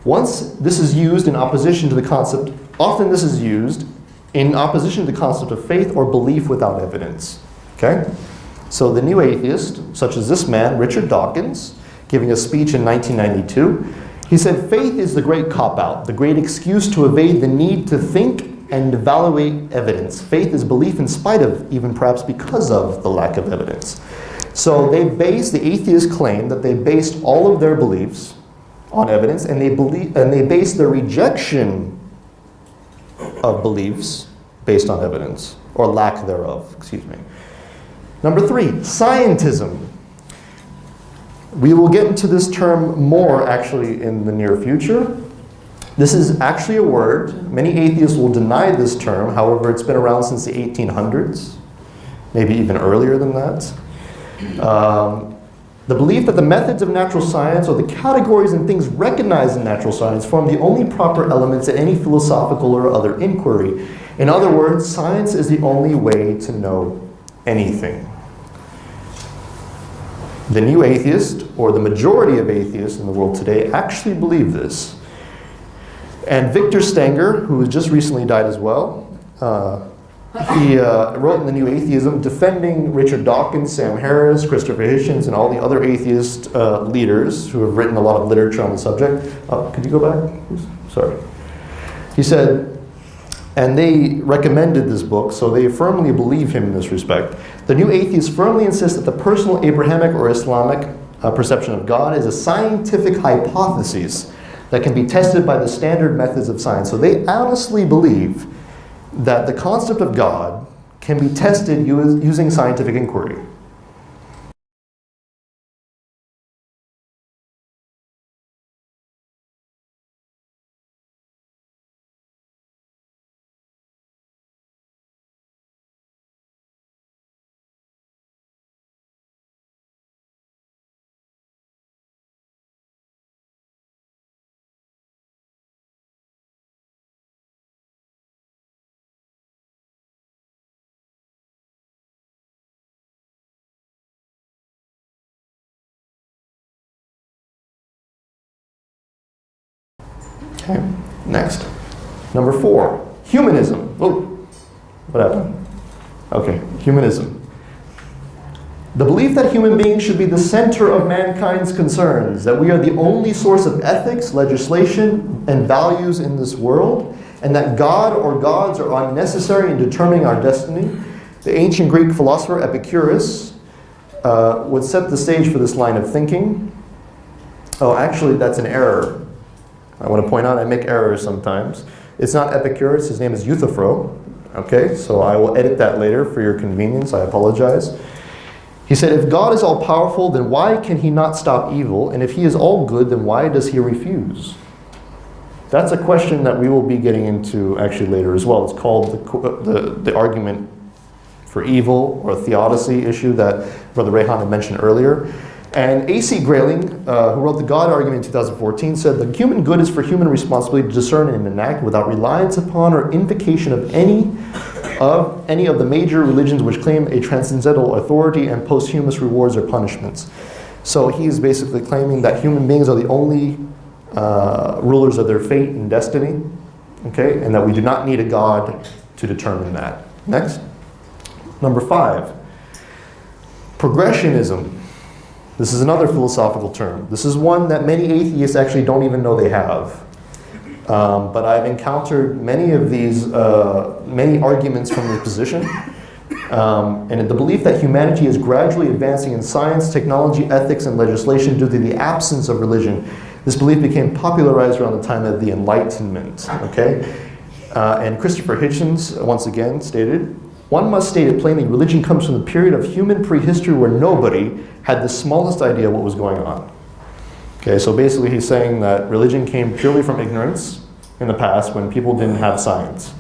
Once this is used in opposition to the concept, often this is used in opposition to the concept of faith or belief without evidence. Okay? So the new atheist, such as this man, Richard Dawkins, giving a speech in 1992, he said, "Faith is the great cop-out, the great excuse to evade the need to think and evaluate evidence. Faith is belief in spite of, even perhaps because of, the lack of evidence." So the atheists claim that they based all of their beliefs on evidence, and they base their rejection of beliefs based on evidence, or lack thereof, excuse me. Number 3, scientism. We will get into this term more actually in the near future. This is actually a word. Many atheists will deny this term. However, it's been around since the 1800s, maybe even earlier than that. The belief that the methods of natural science, or the categories and things recognized in natural science, form the only proper elements in any philosophical or other inquiry. In other words, science is the only way to know anything. The new atheist, or the majority of atheists in the world today, actually believe this. And Victor Stenger, who has just recently died as well, he wrote in The New Atheism, defending Richard Dawkins, Sam Harris, Christopher Hitchens, and all the other atheist leaders who have written a lot of literature on the subject. Could you go back, please? Sorry. He said, and they recommended this book, so they firmly believe him in this respect. The new atheists firmly insist that the personal Abrahamic or Islamic perception of God is a scientific hypothesis that can be tested by the standard methods of science. So they honestly believe that the concept of God can be tested using scientific inquiry. Okay, next. Number 4, humanism. Oh, what happened? Okay, humanism. The belief that human beings should be the center of mankind's concerns, that we are the only source of ethics, legislation, and values in this world, and that God or gods are unnecessary in determining our destiny. The ancient Greek philosopher Epicurus would set the stage for this line of thinking. Oh, actually, that's an error. I want to point out I make errors sometimes. It's not Epicurus, his name is Euthyphro. Okay, so I will edit that later for your convenience, I apologize. He said, if God is all powerful, then why can he not stop evil? And if he is all good, then why does he refuse? That's a question that we will be getting into actually later as well. It's called the argument for evil, or theodicy issue that Brother Rehan had mentioned earlier. And A.C. Grayling, who wrote the God Argument in 2014, said, the human good is for human responsibility to discern and enact without reliance upon or invocation of any of the major religions which claim a transcendental authority and posthumous rewards or punishments. So he's basically claiming that human beings are the only rulers of their fate and destiny, okay, and that we do not need a God to determine that. Next. Number 5, progressionism. This is another philosophical term. This is one that many atheists actually don't even know they have. But I've encountered many of these, many arguments from this position. And the belief that humanity is gradually advancing in science, technology, ethics, and legislation due to the absence of religion. This belief became popularized around the time of the Enlightenment. Okay? And Christopher Hitchens, once again, stated, one must state it plainly, religion comes from the period of human prehistory where nobody had the smallest idea what was going on. Okay, so basically he's saying that religion came purely from ignorance in the past when people didn't have science.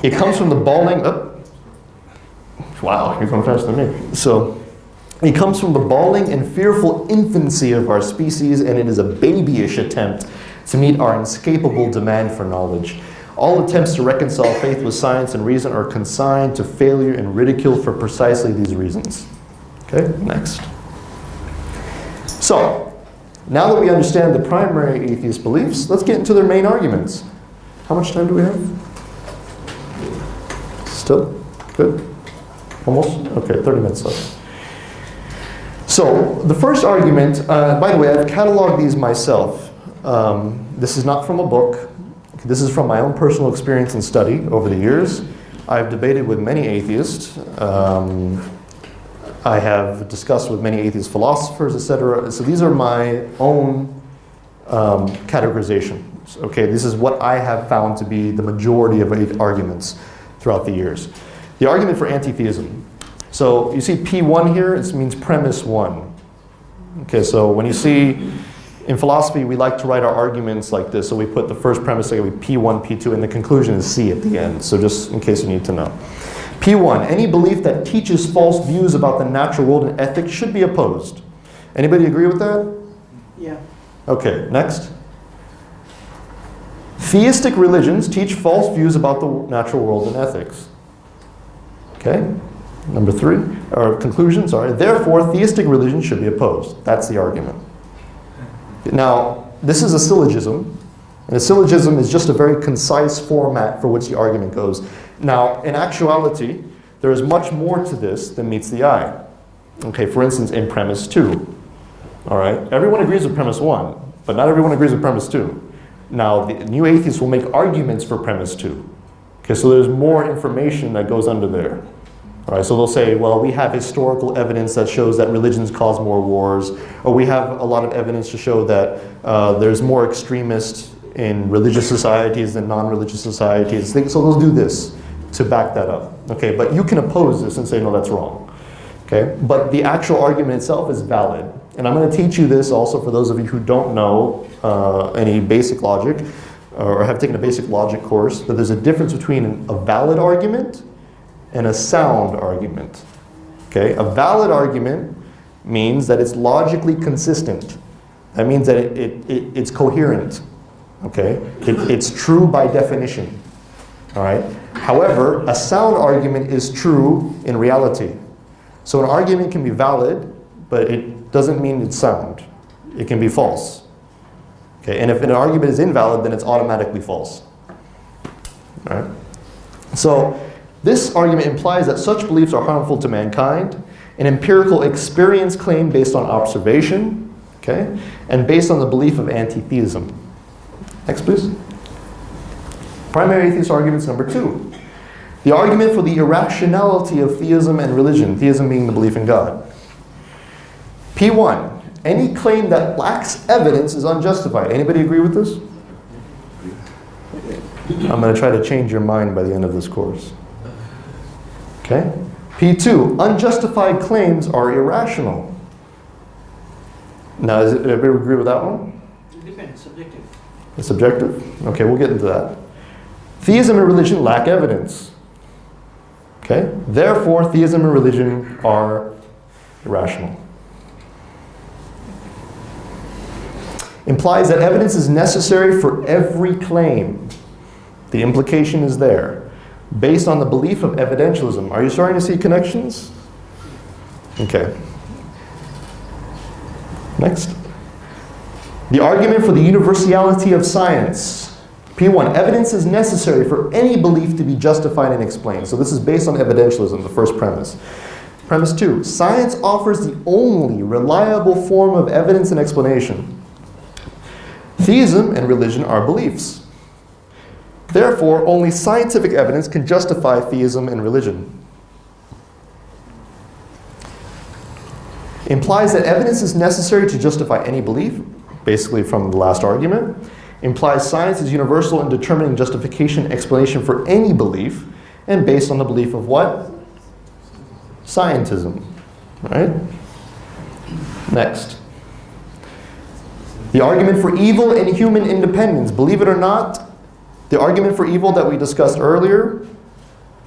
It comes from the bawling, wow, you're going faster than me. So, it comes from the bawling and fearful infancy of our species, and it is a babyish attempt to meet our inescapable demand for knowledge. All attempts to reconcile faith with science and reason are consigned to failure and ridicule for precisely these reasons. Okay, next. So, now that we understand the primary atheist beliefs, let's get into their main arguments. How much time do we have? Still? Good? Almost? Okay, 30 minutes left. So, the first argument, by the way, I've cataloged these myself. This is not from a book. This is from my own personal experience and study over the years. I've debated with many atheists. I have discussed with many atheist philosophers, etc. So these are my own categorization. Okay, this is what I have found to be the majority of arguments throughout the years. The argument for anti-theism. So you see P1 here, it means premise 1. Okay, so when you see, in philosophy, we like to write our arguments like this. So we put the first premise, like P1, P2, and the conclusion is C at the end. So just in case you need to know. P1, any belief that teaches false views about the natural world and ethics should be opposed. Anybody agree with that? Yeah. Okay, next. Theistic religions teach false views about the natural world and ethics. Okay, number 3, or conclusion, sorry. Therefore, theistic religions should be opposed. That's the argument. Now, this is a syllogism, and a syllogism is just a very concise format for which the argument goes. Now, in actuality, there is much more to this than meets the eye. Okay, for instance, in premise 2. All right, everyone agrees with premise 1, but not everyone agrees with premise 2. Now, the new atheists will make arguments for premise 2. Okay, so there's more information that goes under there. All right, so they'll say, well, we have historical evidence that shows that religions cause more wars, or we have a lot of evidence to show that there's more extremists in religious societies than non-religious societies. So they'll do this to back that up. Okay, but you can oppose this and say, no, that's wrong. Okay, but the actual argument itself is valid. And I'm going to teach you this also for those of you who don't know any basic logic or have taken a basic logic course, that there's a difference between a valid argument and a sound argument. Okay, a valid argument means that it's logically consistent. That means that it's coherent. Okay, it's true by definition. All right. However, a sound argument is true in reality. So an argument can be valid, but it doesn't mean it's sound. It can be false. Okay, and if an argument is invalid, then it's automatically false. All right. So this argument implies that such beliefs are harmful to mankind, an empirical experience claim based on observation, okay, and based on the belief of anti-theism. Next, please. Primary atheist arguments number 2. The argument for the irrationality of theism and religion, theism being the belief in God. P1, any claim that lacks evidence is unjustified. Anybody agree with this? I'm going to try to change your mind by the end of this course. Okay. P2, unjustified claims are irrational. Now, does everybody agree with that one? It depends, subjective. It's subjective? Okay, we'll get into that. Theism and religion lack evidence. Okay? Therefore, theism and religion are irrational. Implies that evidence is necessary for every claim. The implication is there. Based on the belief of evidentialism. Are you starting to see connections? Okay. Next. The argument for the universality of science. P1, evidence is necessary for any belief to be justified and explained. So this is based on evidentialism, the first premise. Premise 2, science offers the only reliable form of evidence and explanation. Theism and religion are beliefs. Therefore, only scientific evidence can justify theism and religion. Implies that evidence is necessary to justify any belief, basically from the last argument. Implies science is universal in determining justification and explanation for any belief, and based on the belief of what? Scientism. Right? Next. The argument for evil and human independence. Believe it or not, the argument for evil that we discussed earlier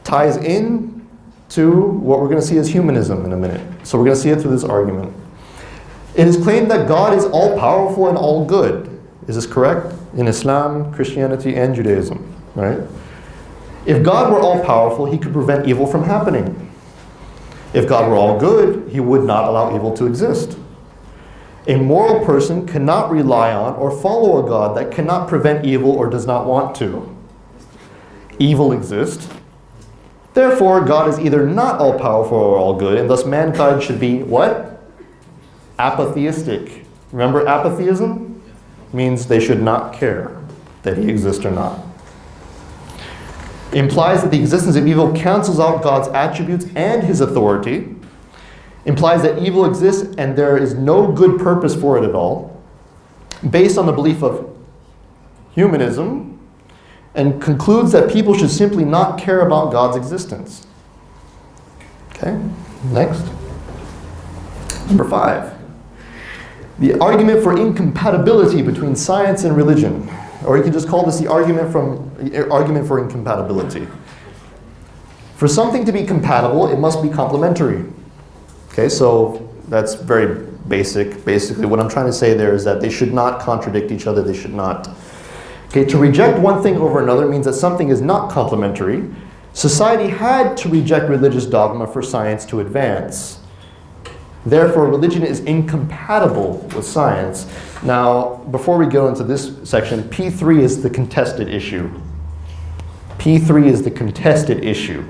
ties in to what we're going to see as humanism in a minute. So we're going to see it through this argument. It is claimed that God is all-powerful and all-good. Is this correct? In Islam, Christianity, and Judaism, right? If God were all-powerful, he could prevent evil from happening. If God were all-good, he would not allow evil to exist. A moral person cannot rely on or follow a God that cannot prevent evil or does not want to. Evil exists. Therefore, God is either not all-powerful or all-good, and thus mankind should be what? Apatheistic. Remember apatheism? Means they should not care that he exists or not. Implies that the existence of evil cancels out God's attributes and his authority. Implies that evil exists and there is no good purpose for it at all. based on the belief of humanism, and concludes that people should simply not care about God's existence. Okay, next. Number 5. The argument for incompatibility between science and religion. Or you can just call this the argument for incompatibility. For something to be compatible, it must be complementary. Okay, so that's very basic. Basically, what I'm trying to say there is that they should not contradict each other. They should not. Okay, to reject one thing over another means that something is not complementary. Society had to reject religious dogma for science to advance. Therefore, religion is incompatible with science. Now, before we go into this section, P3 is the contested issue. P3 is the contested issue.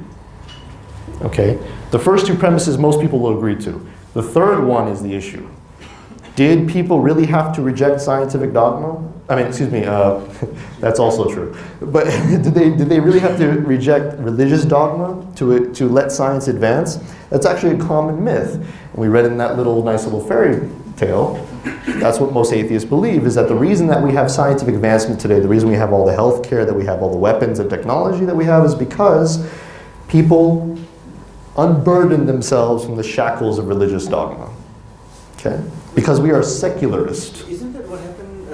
Okay? The first 2 premises most people will agree to. The third one is the issue. Did people really have to reject scientific dogma? I mean, excuse me, that's also true. But did they really have to reject religious dogma to let science advance? That's actually a common myth. And we read in that nice little fairy tale, that's what most atheists believe, is that the reason that we have scientific advancement today, the reason we have all the health care, that we have all the weapons and technology that we have, is because people unburdened themselves from the shackles of religious dogma. Okay? Because we are secularist. Isn't that what happened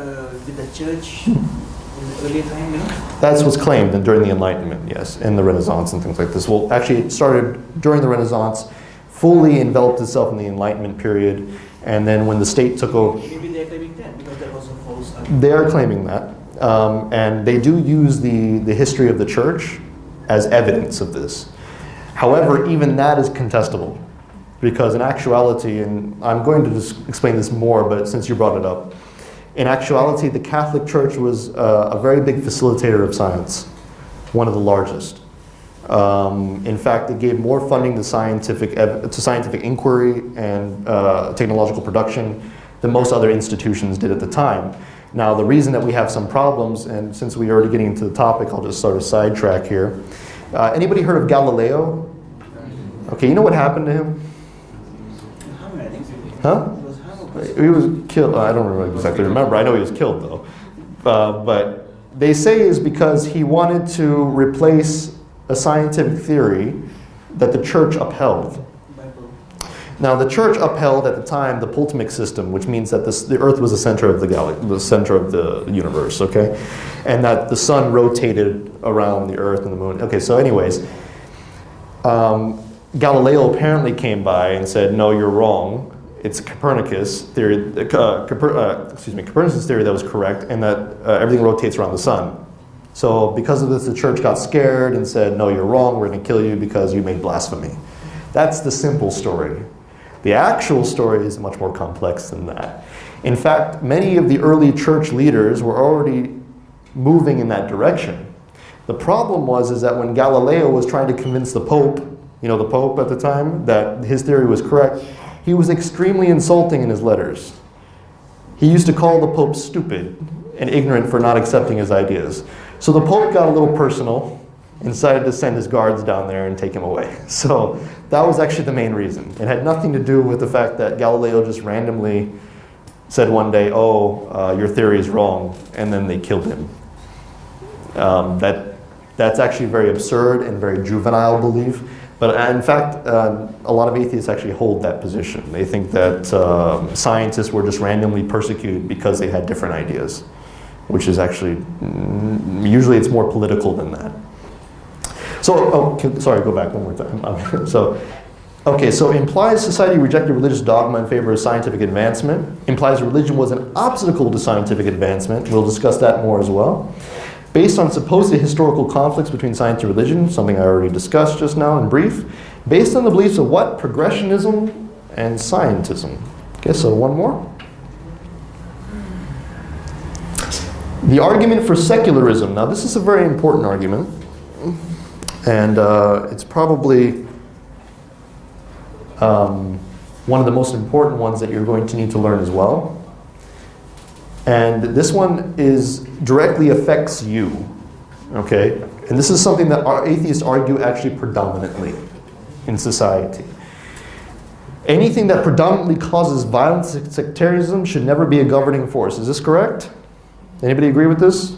with the church in the earlier time, you know? That's what's claimed during the Enlightenment, yes, and the Renaissance and things like this. Well, actually, it started during the Renaissance, fully enveloped itself in the Enlightenment period, and then when the state took over... Maybe they're claiming that, because that was a false argument. They are claiming that, and they do use the history of the church as evidence of this. However, even that is contestable. Because in actuality, and I'm going to just explain this more, but since you brought it up, in actuality, the Catholic Church was a very big facilitator of science, one of the largest. In fact, it gave more funding to scientific inquiry and technological production than most other institutions did at the time. Now, the reason that we have some problems, and since we're already getting into the topic, I'll just sort of sidetrack here. Anybody heard of Galileo? Okay, you know what happened to him? Huh? He was killed. I don't exactly remember. I know he was killed, though. But they say is because he wanted to replace a scientific theory that the church upheld. Now, the church upheld at the time the Ptolemaic system, which means that the Earth was the center of the center of the universe, okay, and that the sun rotated around the Earth and the moon. Okay, so anyways, Galileo apparently came by and said, "No, you're wrong. It's Copernicus theory, Copernicus' theory that was correct, and that everything rotates around the sun." So because of this, the church got scared and said, "No, you're wrong. We're going to kill you because you made blasphemy." That's the simple story. The actual story is much more complex than that. In fact, many of the early church leaders were already moving in that direction. The problem is that when Galileo was trying to convince the Pope, you know, the Pope at the time, that his theory was correct, he was extremely insulting in his letters. He used to call the Pope stupid and ignorant for not accepting his ideas. So the Pope got a little personal and decided to send his guards down there and take him away. So that was actually the main reason. It had nothing to do with the fact that Galileo just randomly said one day, "Oh, your theory is wrong," and then they killed him. That's actually very absurd and very juvenile belief. But in fact, a lot of atheists actually hold that position. They think that scientists were just randomly persecuted because they had different ideas, which is actually, usually it's more political than that. So, sorry, go back one more time. So implies society rejected religious dogma in favor of scientific advancement. Implies religion was an obstacle to scientific advancement. We'll discuss that more as well. Based on supposed historical conflicts between science and religion, something I already discussed just now in brief. Based on the beliefs of what? Progressionism and scientism. Okay, so one more. The argument for secularism. Now, this is a very important argument. And it's probably one of the most important ones that you're going to need to learn as well. And this one directly affects you, okay? And this is something that our atheists argue actually predominantly in society. Anything that predominantly causes violence and sectarianism should never be a governing force. Is this correct? Anybody agree with this?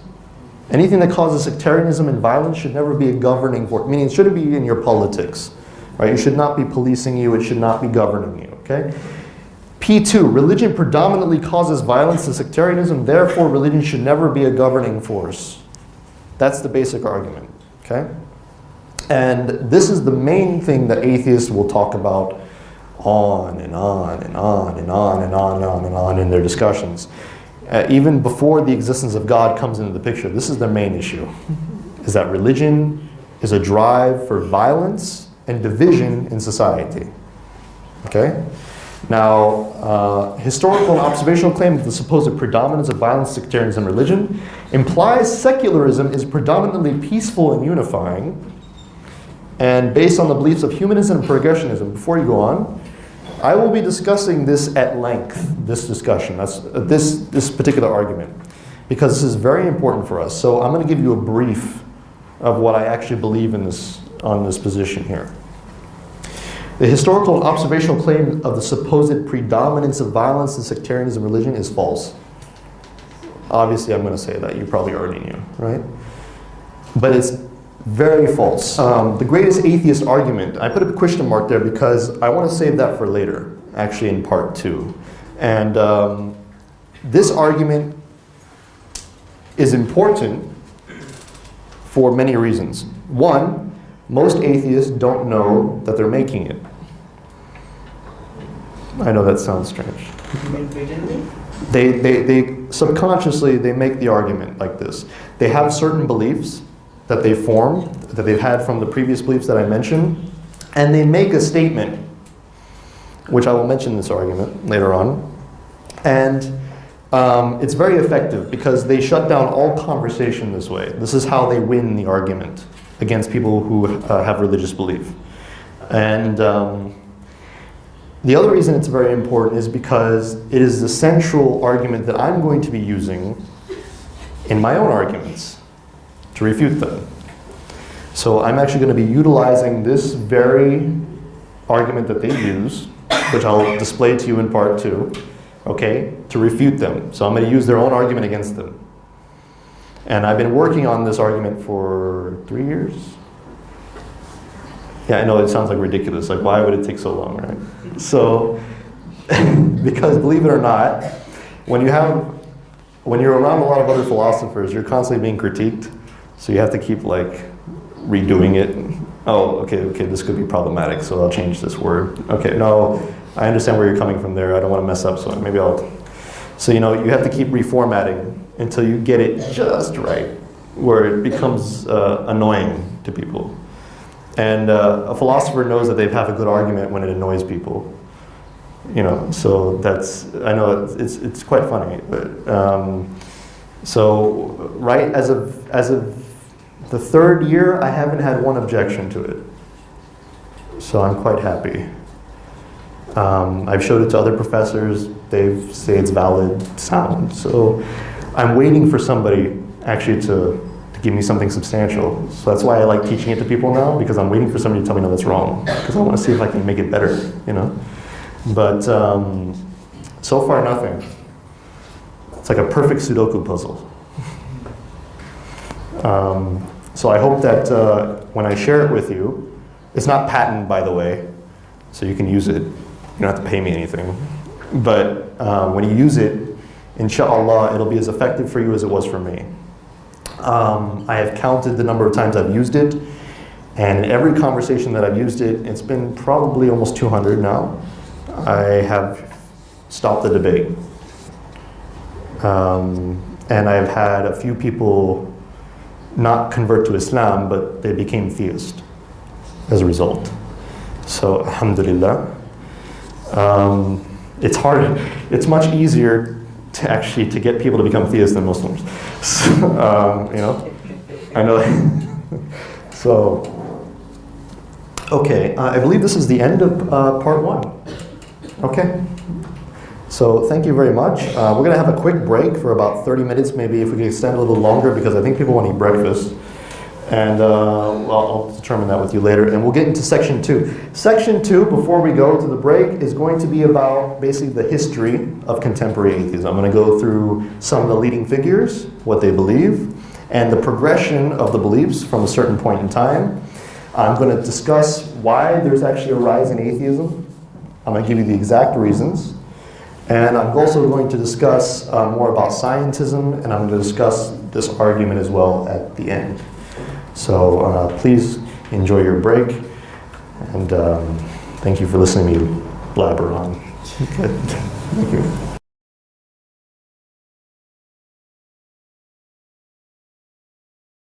Anything that causes sectarianism and violence should never be a governing force, meaning it shouldn't be in your politics. Right? It should not be policing you, it should not be governing you. Okay? P2, religion predominantly causes violence and sectarianism, therefore religion should never be a governing force. That's the basic argument. Okay? And this is the main thing that atheists will talk about on and on and on and on and on and on and on in their discussions. Even before the existence of God comes into the picture, this is their main issue, is that religion is a drive for violence and division in society. Okay? Now, historical and observational claim that the supposed predominance of violence, sectarianism, and religion implies secularism is predominantly peaceful and unifying, and based on the beliefs of humanism and progressionism. Before you go on, I will be discussing this at length, this discussion, this particular argument, because this is very important for us. So I'm going to give you a brief of what I actually believe in on this position here. The historical and observational claim of the supposed predominance of violence and sectarianism in religion is false. Obviously, I'm going to say that. You probably already knew, right? But it's very false. The greatest atheist argument, I put a question mark there because I want to save that for later, actually in part 2. And this argument is important for many reasons. One, most atheists don't know that they're making it. I know that sounds strange. You mean blatantly? They subconsciously, they make the argument like this. They have certain beliefs that they formed, that they've had from the previous beliefs that I mentioned, and they make a statement, which I will mention in this argument later on. And it's very effective because they shut down all conversation this way. This is how they win the argument against people who have religious belief. And the other reason it's very important is because it is the central argument that I'm going to be using in my own arguments to refute them. So I'm actually going to be utilizing this very argument that they use, which I'll display to you in part 2, okay, to refute them. So I'm going to use their own argument against them. And I've been working on this argument for 3 years. Yeah, I know it sounds like ridiculous. Like, why would it take so long, right? So, because believe it or not, when you're around a lot of other philosophers, you're constantly being critiqued. So you have to keep like redoing it. Oh, okay, this could be problematic, so I'll change this word. Okay, no, I understand where you're coming from there. I don't want to mess up, so maybe so you know, you have to keep reformatting until you get it just right, where it becomes annoying to people. And a philosopher knows that they have a good argument when it annoys people. You know, so I know it's quite funny, but so right as of the 3rd year, I haven't had one objection to it. So I'm quite happy. I've showed it to other professors. They say it's valid, sound. So I'm waiting for somebody actually to give me something substantial. So that's why I like teaching it to people now, because I'm waiting for somebody to tell me, no, that's wrong. Because I want to see if I can make it better, you know. But so far, nothing. It's like a perfect Sudoku puzzle. So I hope that when I share it with you, it's not patent, by the way, so you can use it. You don't have to pay me anything. But when you use it, inshallah, it'll be as effective for you as it was for me. I have counted the number of times I've used it, and in every conversation that I've used it, it's been probably almost 200 now, I have stopped the debate. And I've had a few people not convert to Islam, but they became theists as a result. So, alhamdulillah. It's hard. It's much easier to get people to become theists than Muslims. So, you know, I know. So, okay, I believe this is the end of part 1. Okay. So thank you very much. We're going to have a quick break for about 30 minutes, maybe if we can extend a little longer, because I think people want to eat breakfast. And I'll determine that with you later. And we'll get into section 2. Section 2, before we go to the break, is going to be about basically the history of contemporary atheism. I'm going to go through some of the leading figures, what they believe, and the progression of the beliefs from a certain point in time. I'm going to discuss why there's actually a rise in atheism. I'm going to give you the exact reasons. And I'm also going to discuss more about scientism, and I'm going to discuss this argument as well at the end. So please enjoy your break, and thank you for listening to me blabber on. Thank you.